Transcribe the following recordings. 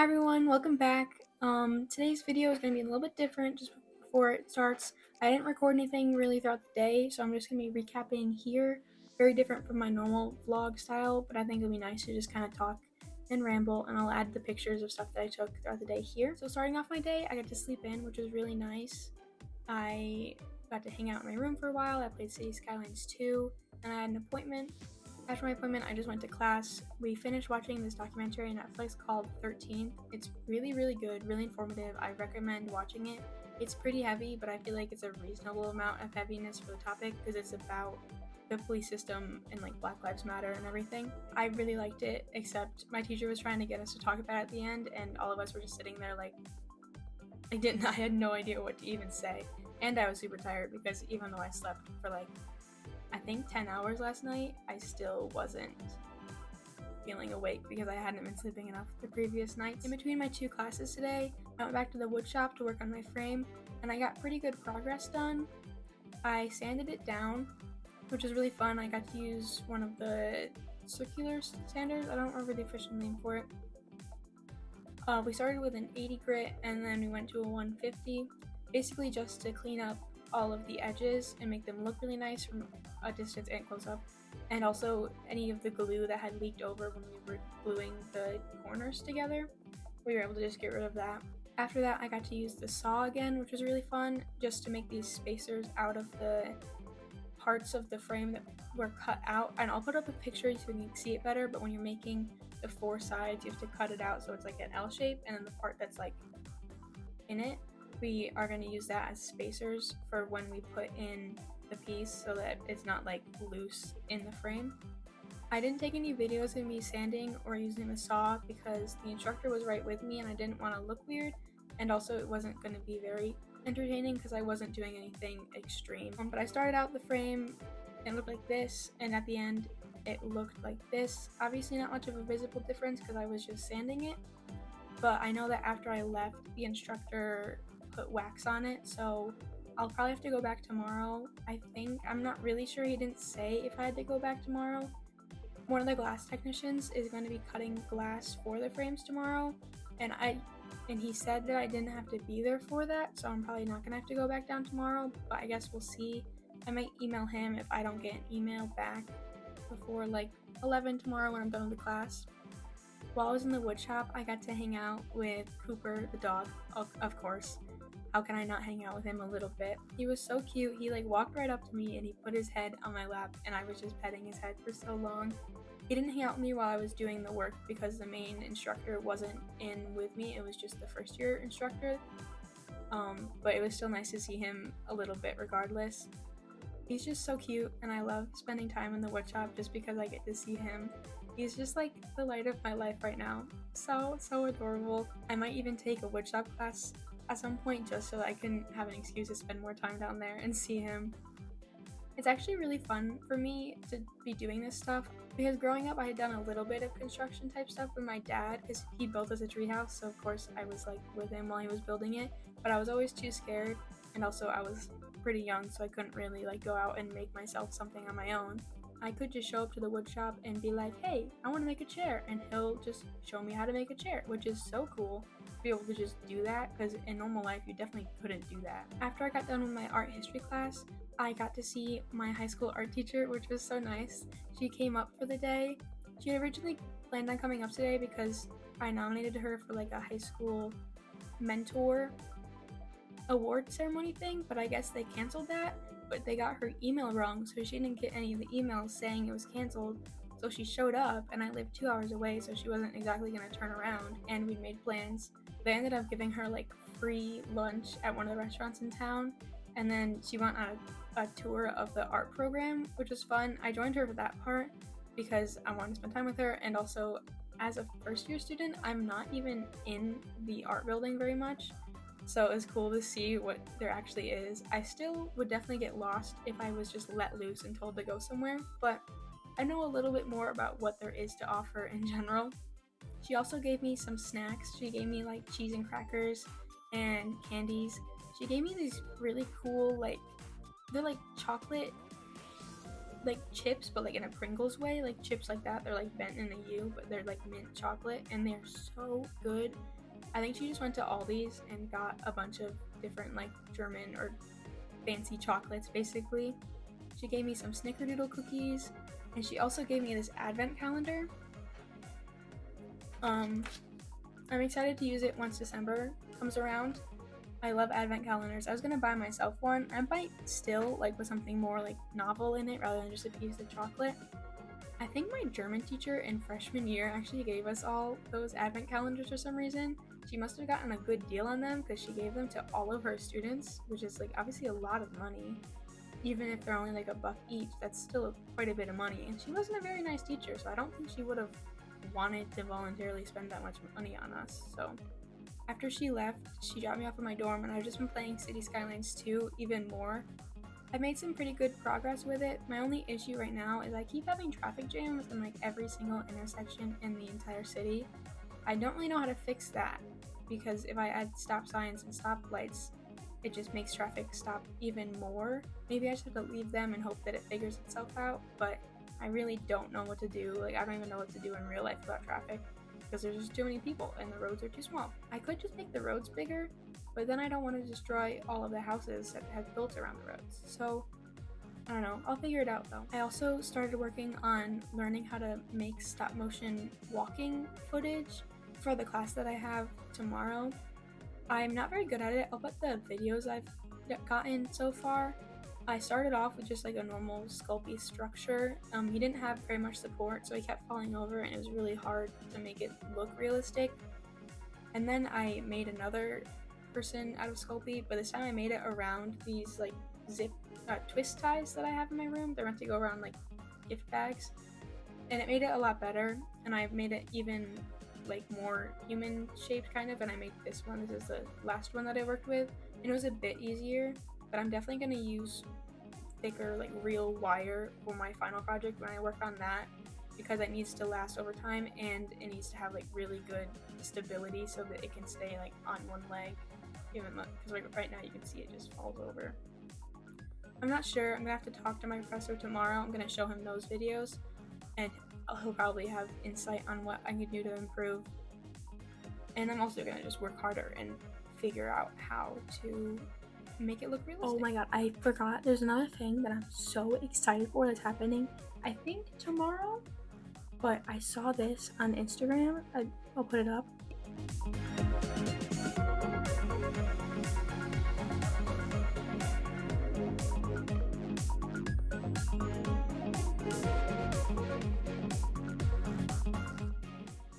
Hi everyone, welcome back. Today's video is going to be a little bit different just before it starts. I didn't record anything really throughout the day, so I'm just going to be recapping here. Very different from my normal vlog style, but I think it'll be nice to just kind of talk and ramble, and I'll add the pictures of stuff that I took throughout the day here. So starting off my day, I got to sleep in, which was really nice. I got to hang out in my room for a while. I played City Skylines 2, and I had an appointment. After my appointment, I just went to class. We finished watching this documentary on Netflix called 13th. It's really, really good, really informative. I recommend watching it. It's pretty heavy, but I feel like it's a reasonable amount of heaviness for the topic because it's about the police system and like Black Lives Matter and everything. I really liked it, except my teacher was trying to get us to talk about it at the end, and all of us were just sitting there like, I had no idea what to even say. And I was super tired because even though I slept for like I think 10 hours last night, I still wasn't feeling awake because I hadn't been sleeping enough the previous nights. In between my two classes today, I went back to the woodshop to work on my frame, and I got pretty good progress done. I sanded it down, which was really fun. I got to use one of the circular sanders. I don't remember the official name for it. We started with an 80 grit and then we went to a 150, basically just to clean up all of the edges and make them look really nice from a distance and close up, and also any of the glue that had leaked over when we were gluing the corners together, we were able to just get rid of that. After that, I got to use the saw again, which was really fun, just to make these spacers out of the parts of the frame that were cut out, and I'll put up a picture so you can see it better. But when you're making the four sides, you have to cut it out so it's like an L shape, and then the part that's like in it, we are going to use that as spacers for when we put in the piece so that it's not like loose in the frame. I didn't take any videos of me sanding or using the saw because the instructor was right with me and I didn't want to look weird, and also it wasn't going to be very entertaining because I wasn't doing anything extreme. But I started out the frame and it looked like this, and at the end it looked like this. Obviously not much of a visible difference because I was just sanding it, but I know that after I left, the instructor put wax on it, so I'll probably have to go back tomorrow. I think, I'm not really sure, he didn't say if I had to go back tomorrow. One of the glass technicians is going to be cutting glass for the frames tomorrow, and he said that I didn't have to be there for that, so I'm probably not going to have to go back down tomorrow, but I guess we'll see. I might email him if I don't get an email back before like 11 tomorrow when I'm done with the class. While I was in the wood shop, I got to hang out with Cooper, the dog, of course. How can I not hang out with him a little bit? He was so cute. He like walked right up to me and he put his head on my lap, and I was just petting his head for so long. He didn't hang out with me while I was doing the work because the main instructor wasn't in with me. It was just the first year instructor. But it was still nice to see him a little bit regardless. He's just so cute, and I love spending time in the woodshop just because I get to see him. He's just like the light of my life right now. So adorable. I might even take a woodshop class at some point just so I can have an excuse to spend more time down there and see him. It's actually really fun for me to be doing this stuff because growing up I had done a little bit of construction type stuff with my dad because he built us a treehouse, so of course I was like with him while he was building it, but I was always too scared, and also I was pretty young, so I couldn't really like go out and make myself something on my own. I could just show up to the wood shop and be like, hey, I want to make a chair, and he'll just show me how to make a chair, which is so cool to be able to just do that because in normal life you definitely couldn't do that. After I got done with my art history class, I got to see my high school art teacher, which was so nice. She came up for the day. She had originally planned on coming up today because I nominated her for like a high school mentor award ceremony thing, but I guess they canceled that. But they got her email wrong, so she didn't get any of the emails saying it was canceled. So she showed up, and I lived 2 hours away, so she wasn't exactly gonna turn around, and we'd made plans. They ended up giving her like free lunch at one of the restaurants in town, and then she went on a tour of the art program, which was fun. I joined her for that part because I wanted to spend time with her, and also as a first year student, I'm not even in the art building very much. So it was cool to see what there actually is. I still would definitely get lost if I was just let loose and told to go somewhere, but I know a little bit more about what there is to offer in general. She also gave me some snacks. She gave me like cheese and crackers and candies. She gave me these really cool, like, they're like chocolate like chips, but like in a Pringles way, like chips like that. They're like bent in a U, but they're like mint chocolate, and they're so good. I think she just went to Aldi's and got a bunch of different like German or fancy chocolates basically. She gave me some snickerdoodle cookies, and she also gave me this advent calendar. I'm excited to use it once December comes around. I love advent calendars. I was gonna buy myself one. I might still like with something more like novel in it rather than just a piece of chocolate. I think my German teacher in freshman year actually gave us all those advent calendars for some reason. She must have gotten a good deal on them because she gave them to all of her students, which is like obviously a lot of money. Even if they're only like $1 each, that's still quite a bit of money. And she wasn't a very nice teacher, so I don't think she would have wanted to voluntarily spend that much money on us. So after she left, she dropped me off at my dorm, and I've just been playing City Skylines 2 even more. I've made some pretty good progress with it. My only issue right now is I keep having traffic jams in like every single intersection in the entire city. I don't really know how to fix that, because if I add stop signs and stoplights, it just makes traffic stop even more. Maybe I just have to leave them and hope that it figures itself out, but I really don't know what to do. Like, I don't even know what to do in real life without traffic, because there's just too many people and the roads are too small. I could just make the roads bigger, but then I don't want to destroy all of the houses that have built around the roads. So I don't know, I'll figure it out though. I also started working on learning how to make stop motion walking footage for the class that I have tomorrow. I'm not very good at it. I'll put the videos I've gotten so far. I started off with just like a normal Sculpey structure. He didn't have very much support, so he kept falling over and it was really hard to make it look realistic. And then I made another person out of Sculpey, but this time I made it around these like zip twist ties that I have in my room. They're meant to go around like gift bags, and it made it a lot better, and I made it even like more human shaped kind of, and I made this one. This is the last one that I worked with, and it was a bit easier, but I'm definitely going to use thicker like real wire for my final project when I work on that, because it needs to last over time and it needs to have like really good stability so that it can stay like on one leg, even because like right now you can see it just falls over. I'm not sure. I'm gonna have to talk to my professor tomorrow. I'm gonna show him those videos, and he'll probably have insight on what I can do to improve. And I'm also gonna just work harder and figure out how to make it look realistic. Oh my god, I forgot. There's another thing that I'm so excited for that's happening, I think tomorrow, but I saw this on Instagram. I'll put it up.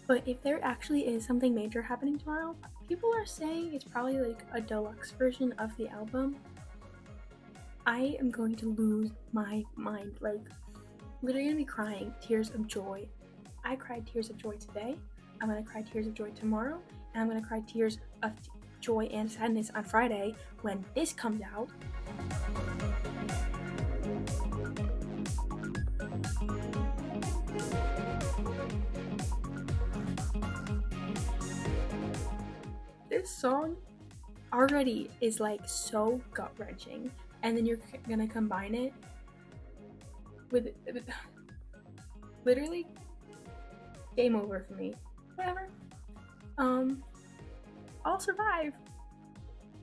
But if there actually is something major happening tomorrow, people are saying it's probably like a deluxe version of the album. I am going to lose my mind, like literally gonna be crying tears of joy. I cried tears of joy today. I'm gonna cry tears of joy tomorrow, and I'm gonna cry tears of joy and sadness on Friday when this comes out. This song already is like so gut-wrenching, and then you're gonna combine it with literally game over for me. Whatever. I'll survive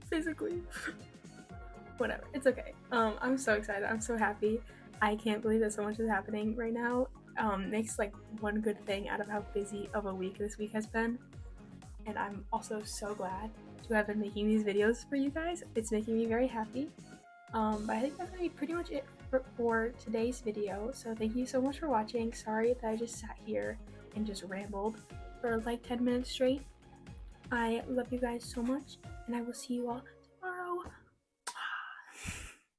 physically. Whatever, it's okay. I'm so excited. I'm so happy. I can't believe that so much is happening right now. Makes like one good thing out of how busy of a week this week has been. And I'm also so glad to have been making these videos for you guys. It's making me very happy. But I think that's gonna be pretty much it for today's video. So thank you so much for watching. Sorry that I just sat here and just rambled for like 10 minutes straight. I love you guys so much, and I will see you all